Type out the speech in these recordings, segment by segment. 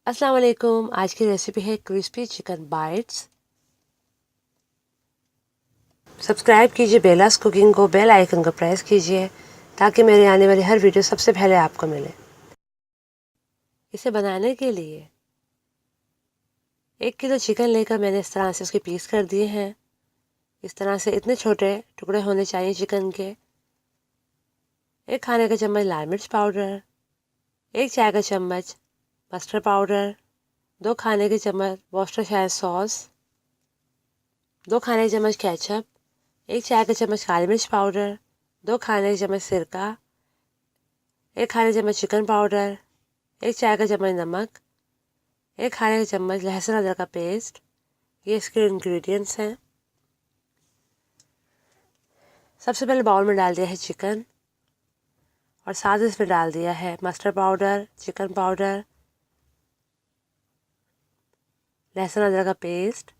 अस्सलाम वालेकुम। आज की रेसिपी है क्रिस्पी चिकन बाइट्स। सब्सक्राइब कीजिए बेलास कुकिंग को, बेल आइकन को प्रेस कीजिए ताकि मेरे आने वाली हर वीडियो सबसे पहले आपको मिले। इसे बनाने के लिए 1 किलो चिकन लेकर मैंने इस तरह से उसके पीस कर दिए हैं। इस तरह से इतने छोटे टुकड़े होने चाहिए चिकन के। 1 खाने का चम्मच लाल मिर्च पाउडर, 1 चाय का चम्मच मस्टर्ड पाउडर, 2 खाने के चम्मच वॉर्सेस्टायरशायर सॉस, 2 खाने के चम्मच केचप, 1 चाय का चम्मच काली मिर्च पाउडर, 2 खाने के चम्मच सिरका, 1 खाने का चम्मच चिकन पाउडर, 1 चाय का चम्मच नमक, 1 खाने का चम्मच लहसुन अदरक का पेस्ट। ये इसके इंग्रेडिएंट्स हैं। सबसे पहले बाउल में डाल दिया है चिकन और साथ ही इसमें डाल दिया है मस्टर्ड पाउडर, चिकन पाउडर, लहसुन अदरक का पेस्ट,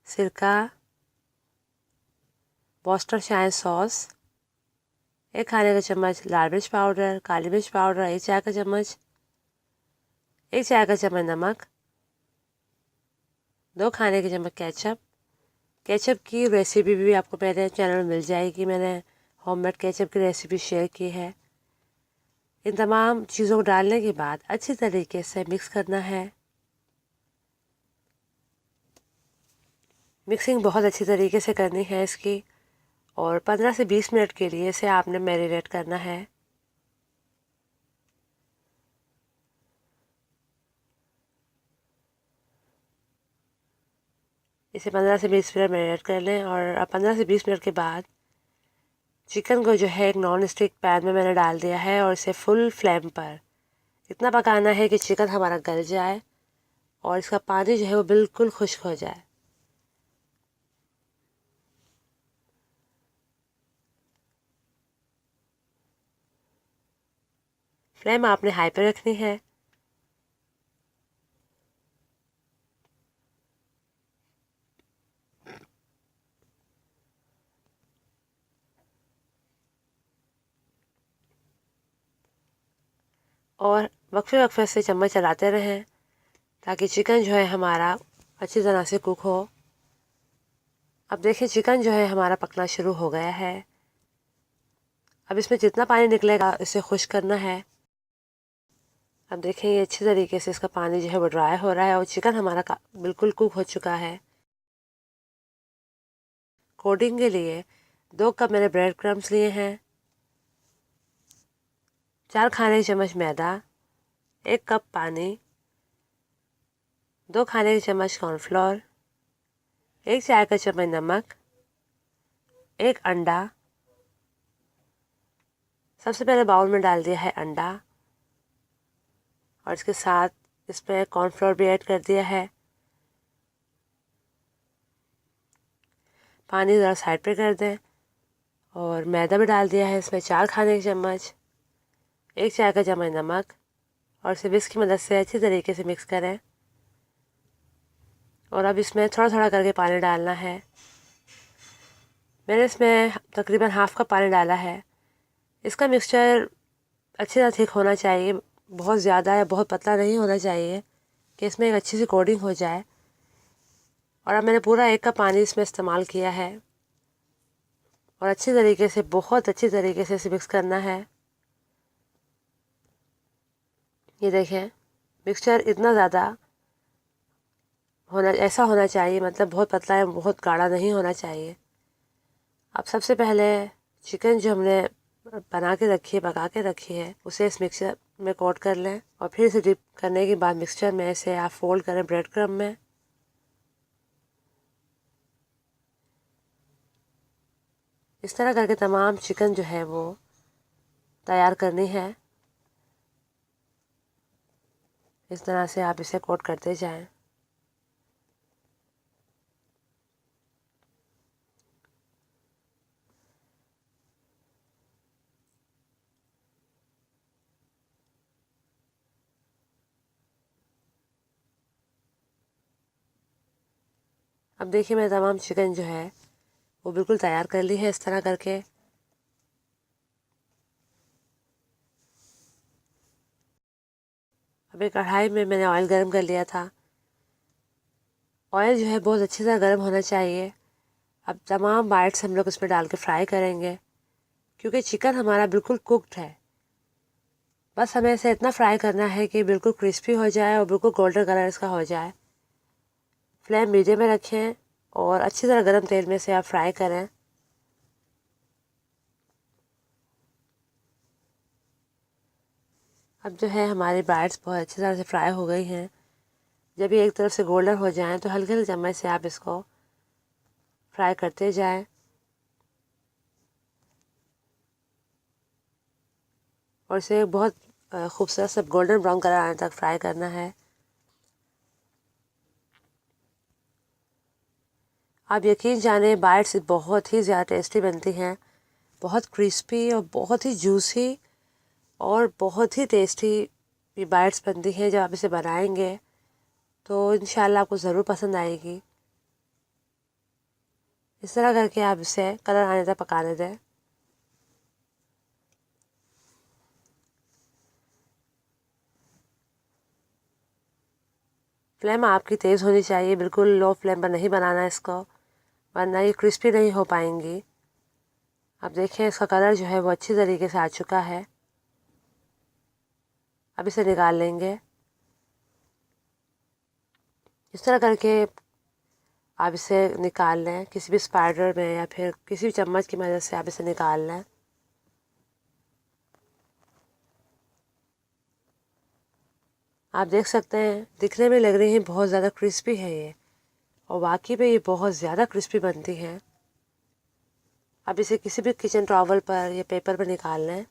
सिरका, वॉर्सेस्टायरशायर सॉस, 1 खाने का चम्मच लाल मिर्च पाउडर, काली मिर्च पाउडर, 1 चाय का चम्मच, 1 चाय का चम्मच नमक, 2 खाने के चम्मच केचप। केचप की रेसिपी भी आपको मेरे चैनल में मिल जाएगी। मैंने होममेड केचप की रेसिपी शेयर की है। इन तमाम चीज़ों को डालने के बाद अच्छी तरीके से मिक्स करना है। मिक्सिंग बहुत अच्छी तरीके से करनी है इसकी और 15 से 20 मिनट के लिए इसे आपने मैरिनेट करना है। इसे 15 से 20 मिनट मैरिनेट कर लें और अब 15 से 20 मिनट के बाद चिकन को जो है एक नॉन स्टिक पैन में मैंने डाल दिया है और इसे फुल फ्लेम पर इतना पकाना है कि चिकन हमारा गल जाए और इसका पानी जो है वो बिल्कुल खुश्क हो जाए। फ्लेम आपने हाई पे रखनी है। और वक्फे वक्फे से चम्मच चलाते रहें ताकि चिकन जो है हमारा अच्छी तरह से कुक हो। अब देखिए चिकन जो है हमारा पकना शुरू हो गया है। अब इसमें जितना पानी निकलेगा इसे खुश्क करना है। अब देखें ये अच्छी तरीके से इसका पानी जो है वो ड्राई हो रहा है और चिकन हमारा बिल्कुल कुक हो चुका है। कोटिंग के लिए 2 कप मैंने ब्रेड क्रम्स लिए हैं, 4 खाने के चम्मच मैदा, 1 कप पानी, 2 खाने के चम्मच कॉर्नफ्लोर, 1 चाय का चम्मच नमक, 1 अंडा। सबसे पहले बाउल में डाल दिया है अंडा और इसके साथ इसमें कॉर्नफ्लोर भी ऐड कर दिया है। पानी ज़रा साइड पे कर दें और मैदा भी डाल दिया है इसमें 4 खाने के चम्मच, 1 चाय का चम्मच नमक और इसे विस्क की मदद से अच्छी तरीके से मिक्स करें। और अब इसमें थोड़ा थोड़ा करके पानी डालना है। मैंने इसमें तकरीबन हाफ़ कप पानी डाला है। इसका मिक्सचर अच्छी तरह थिक होना चाहिए, बहुत ज़्यादा या बहुत पतला नहीं होना चाहिए कि इसमें एक अच्छी सी कोटिंग हो जाए। और अब मैंने पूरा 1 कप पानी इसमें इस्तेमाल किया है और अच्छी तरीके से बहुत अच्छी तरीके से इसे मिक्स करना है। ये देखें मिक्सचर इतना ज़्यादा ऐसा होना चाहिए, मतलब बहुत पतला है बहुत गाढ़ा नहीं होना चाहिए। अब सबसे पहले चिकन जो हमने बना के रखी है, पका के रखी है, उसे इस मिक्सचर में कोट कर लें और फिर इसे डिप करने के बाद मिक्सचर में इसे आप फोल्ड करें ब्रेड क्रम्ब में। इस तरह करके तमाम चिकन जो है वो तैयार करनी है। इस तरह से आप इसे कोट करते जाएं। अब देखिए मैं तमाम चिकन जो है वो बिल्कुल तैयार कर ली है इस तरह करके। अभी कढ़ाई में मैंने ऑयल गर्म कर लिया था। ऑयल जो है बहुत अच्छी तरह गर्म होना चाहिए। अब तमाम बाइट्स हम लोग उसमें डाल के फ्राई करेंगे, क्योंकि चिकन हमारा बिल्कुल कुक्ड है। बस हमें इसे इतना फ्राई करना है कि बिल्कुल क्रिस्पी हो जाए और बिल्कुल गोल्डन कलर इसका हो जाए। फ्लेम मीडियम में रखें और अच्छी तरह गर्म तेल में से आप फ्राई करें। अब जो है हमारी बाइट्स बहुत अच्छी तरह से फ्राई हो गई हैं। जब ये एक तरफ से गोल्डन हो जाएं तो हल्के हल्के चम्मच से आप इसको फ्राई करते जाएं। और इसे बहुत खूबसूरत सा गोल्डन ब्राउन कलर आने तक फ्राई करना है। आप यकीन जाने बाइट्स बहुत ही ज़्यादा टेस्टी बनती हैं, बहुत क्रिस्पी और बहुत ही जूसी और बहुत ही टेस्टी ये बाइट्स बनती हैं। जब आप इसे बनाएंगे तो इंशाल्लाह आपको ज़रूर पसंद आएगी। इस तरह करके आप इसे कलर आने तक पकाने दें। फ्लेम आपकी तेज़ होनी चाहिए, बिल्कुल लो फ्लेम पर नहीं बनाना इसको, वरना ये क्रिस्पी नहीं हो पाएंगी। अब देखिए इसका कलर जो है वो अच्छी तरीके से आ चुका है। अब इसे निकाल लेंगे। इस तरह करके आप इसे निकाल लें किसी भी स्पाइडर में या फिर किसी भी चम्मच की मदद से आप इसे निकाल लें। आप देख सकते हैं दिखने में लग रही है बहुत ज़्यादा क्रिस्पी है ये, और वाकई में ये बहुत ज़्यादा क्रिस्पी बनती है। अब इसे किसी भी किचन टॉवल पर या पेपर पर निकाल लें।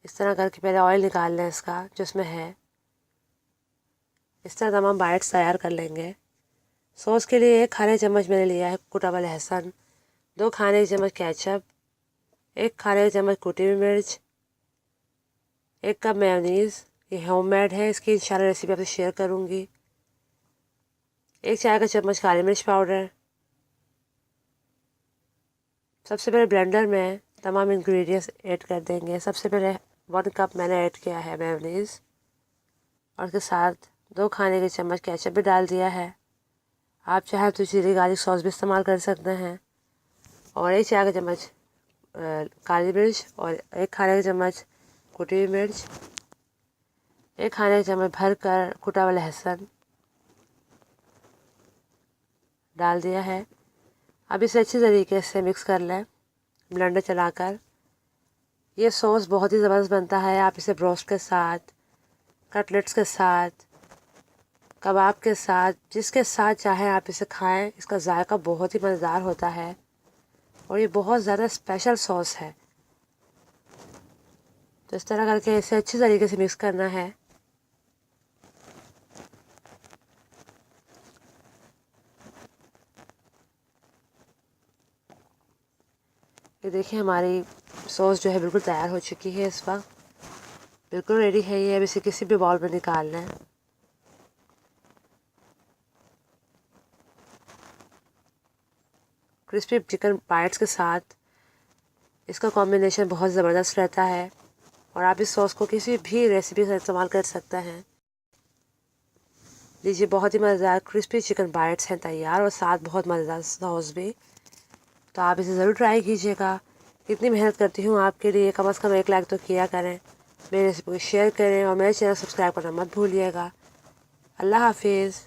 इस तरह करके पहले ऑयल निकाल लें इसका जो इसमें है। इस तरह तमाम बाइट्स तैयार कर लेंगे। सॉस के लिए 1 खाने चम्मच मैंने लिया है कुटा हुआ लहसुन, 2 खाने चम्मच केचप, 1 खाने चम्मच कुटी हुई मिर्च, 1 कप मेयोनीज़। ये होममेड है, इसकी इंशाल्लाह रेसिपी आपसे शेयर करूँगी। 1 चाय का चम्मच काली मिर्च पाउडर। सबसे पहले ब्लेंडर में तमाम इंग्रेडिएंट्स ऐड कर देंगे। सबसे पहले 1 कप मैंने ऐड किया है मेयोनीज़, और उसके साथ 2 खाने के चम्मच केचप भी डाल दिया है। आप चाहें तो चिली गार्लिक सॉस भी इस्तेमाल कर सकते हैं। और 1 चाय का चम्मच काली मिर्च, और 1 खाने का चम्मच कुटी हुई मिर्च, 1 खाने का चम्मच भर कर कुटा हुआ लहसुन डाल दिया है। अब इसे अच्छी तरीके से मिक्स कर लें ब्लेंडर चलाकर। ये सॉस बहुत ही ज़बरदस्त बनता है। आप इसे ब्रोस्ट के साथ, कटलेट्स के साथ, कबाब के साथ, जिसके साथ चाहें आप इसे खाएं। इसका जायका बहुत ही मज़ेदार होता है और ये बहुत ज़्यादा स्पेशल सॉस है। तो इस तरह करके इसे अच्छी तरीके से मिक्स करना है। ये देखिए हमारी सॉस जो है बिल्कुल तैयार हो चुकी है। इस वक्त बिल्कुल रेडी है ये। अब इसे किसी भी बाउल में निकाल लें। क्रिस्पी चिकन बाइट्स के साथ इसका कॉम्बिनेशन बहुत ज़बरदस्त रहता है, और आप इस सॉस को किसी भी रेसिपी से इस्तेमाल कर सकते हैं। लीजिए बहुत ही मज़ेदार क्रिस्पी चिकन बाइट्स हैं तैयार, और साथ बहुत मज़ेदार सॉस भी। तो आप इसे ज़रूर ट्राई कीजिएगा। इतनी मेहनत करती हूँ आपके लिए, कम से कम 1 लाइक तो किया करें, मेरी रेसिपी को शेयर करें और मेरे चैनल सब्सक्राइब करना मत भूलिएगा। अल्लाह हाफिज़।